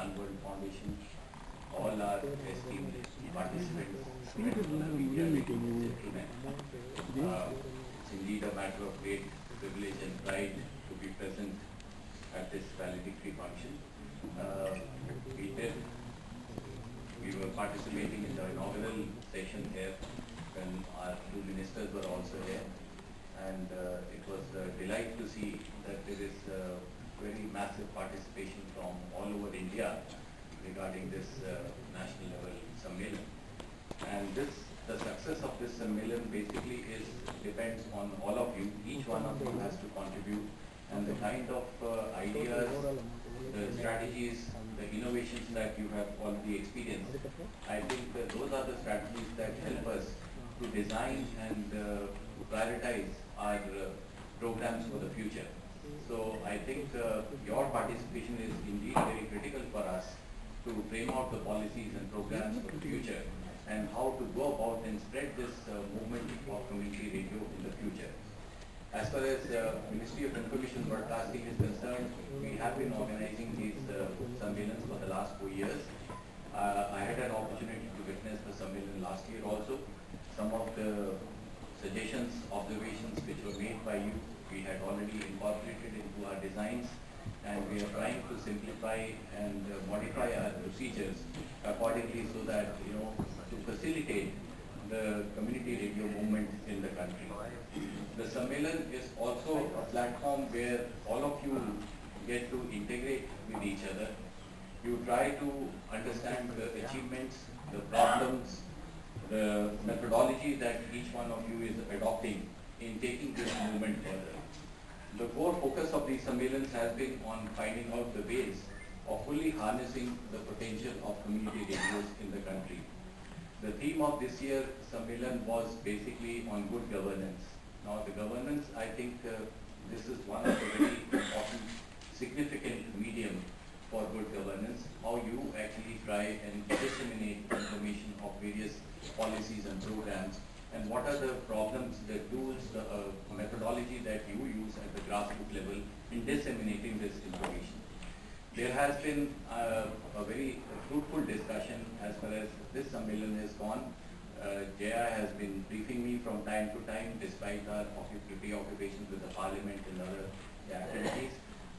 One World Foundation, all our esteemed participants, men, media, ladies and gentlemen. It's indeed a matter of great privilege and pride to be present at this valedictory function. We did We were participating in the inaugural session here when our two ministers were also here, and it was a delight to see that there is very massive participation from all over India regarding this national level Sammelan. And the success of this Sammelan basically depends on all of you. Each one of you has to contribute, and the kind of ideas, the strategies, the innovations that you have already experienced, I think those are the strategies that help us to design and prioritize our programs for the future. So I think your participation is indeed very critical for us to frame out the policies and programs for the future and how to go about and spread this movement of community radio in the future. As far as Ministry of Information Broadcasting is concerned, we have been organizing these Sammelans for the last 4 years. I had an opportunity to witness the Sammelan last year also. Some of the suggestions, observations which were made by you, we had already incorporated into our designs, and we are trying to simplify and modify our procedures accordingly so that, to facilitate the community radio movement in the country. The Sammelan is also a platform where all of you get to integrate with each other. You try to understand the achievements, the problems, the methodology that each one of you is adopting in taking this movement further. The core focus of these Sammelans has been on finding out the ways of fully harnessing the potential of community radios in the country. The theme of this year Sammelan was basically on good governance. Now the governance, I think this is one of the very important, significant medium for good governance, how you actually try and disseminate information of various policies and programs, and what are the problems, the tools, the methodology that you use at the grassroots level in disseminating this information. There has been a very fruitful discussion as far as this Sammelan is gone. Jaya has been briefing me from time to time despite our preoccupations with the parliament and other activities.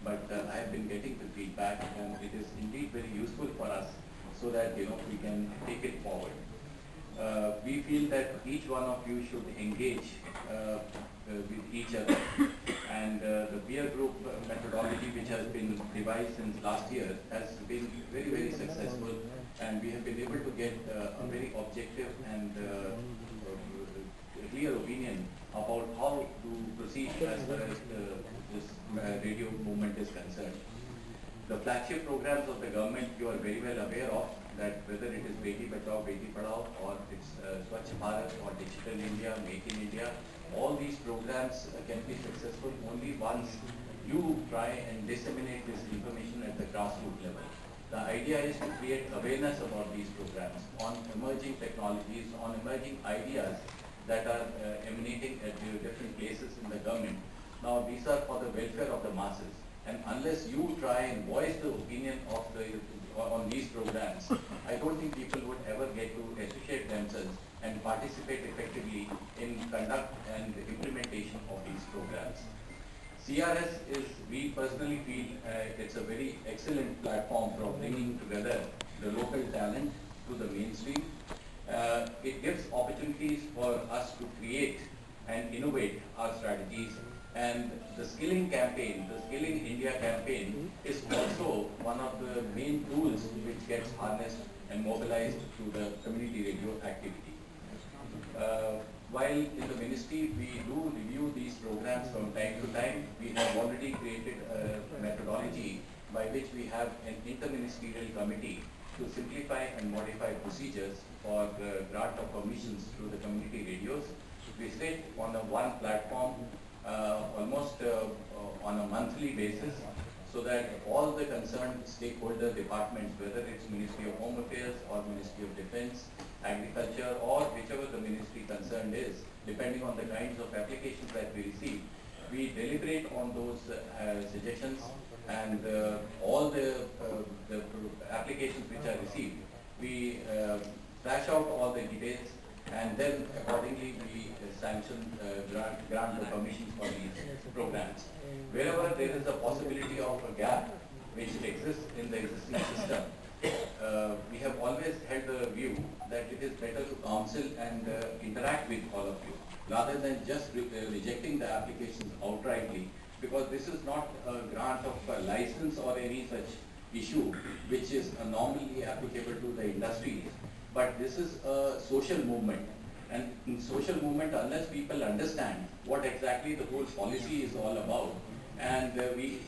But I have been getting the feedback, and it is indeed very useful for us so that we can take it forward. We feel that each one of you should engage with each other, and the peer group methodology which has been devised since last year has been very, very successful, and we have been able to get a very objective and clear opinion about how to proceed as far as this radio movement is concerned. The flagship programs of the government you are very well aware of, that whether it is Beti Bachao, Beti Padhao, or it's Swachh Bharat or Digital India, Make in India, all these programs can be successful only once you try and disseminate this information at the grassroots level. The idea is to create awareness about these programs on emerging technologies, on emerging ideas that are emanating at different places in the government. Now these are for the welfare of the masses, and unless you try and voice the opinion of on these programs, I don't think people would ever get to associate themselves and participate effectively in conduct and implementation of these programs. CRS is, we personally feel, it's a very excellent platform for bringing together the local talent to the mainstream. It gives opportunities for us to create and innovate our strategies, and the skilling campaign, the Skilling India campaign, is also one of the main tools which gets harnessed and mobilized through the community radio activity. While in the ministry we do review these programs from time to time, we have already created a methodology by which we have an interministerial committee to simplify and modify procedures for the grant of permissions through the community radios. We sit on one platform almost on a monthly basis, so that all the concerned stakeholder departments, whether it's Ministry of Home Affairs or Ministry of Defense, Agriculture, or whichever the ministry concerned is, depending on the kinds of applications that we receive, we deliberate on those suggestions, and all the applications which are received, we flash out all the details, and then accordingly we sanction, grant the permissions for these programs. Wherever there is a possibility of a gap which exists in the existing system, we have always held the view that it is better to counsel and interact with all of you, rather than just rejecting the applications outrightly, because this is not a grant of a license or any such issue which is normally applicable to the industries, but this is a social movement. And in social movement, unless people understand what exactly the whole policy is all about, and we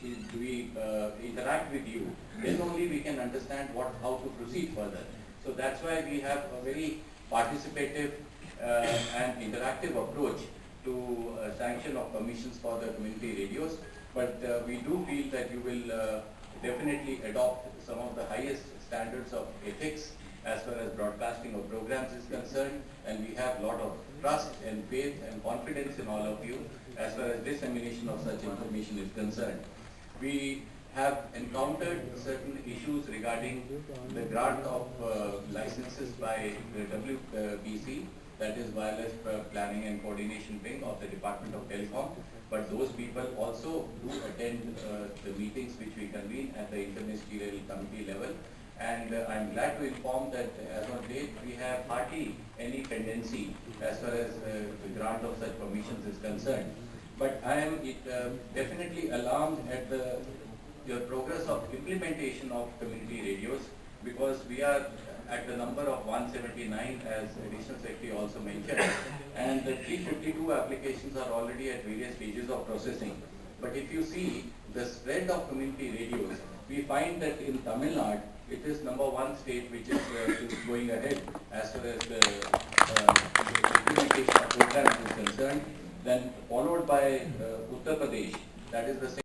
interact with you, then only we can understand how to proceed further. So that's why we have a very participative and interactive approach to sanction of permissions for the community radios. But we do feel that you will definitely adopt some of the highest standards of ethics as far as broadcasting of programs is concerned, and we have a lot of trust and faith and confidence in all of you as far as dissemination of such information is concerned. We have encountered certain issues regarding the grant of licenses by the WPC, that is Wireless Planning and Coordination Wing of the Department of Telecom, but those people also do attend the meetings which we convene at the interministerial committee level. And I'm glad to inform that as on date we have hardly any tendency as far as the grant of such permissions is concerned. But I am definitely alarmed at the progress of implementation of community radios, because we are at the number of 179, as Additional Secretary also mentioned, and the 352 applications are already at various stages of processing. But if you see the spread of community radios, we find that in Tamil Nadu, it is #1 state which is going ahead as far as the implementation of programs is concerned, then followed by Uttar Pradesh, that is the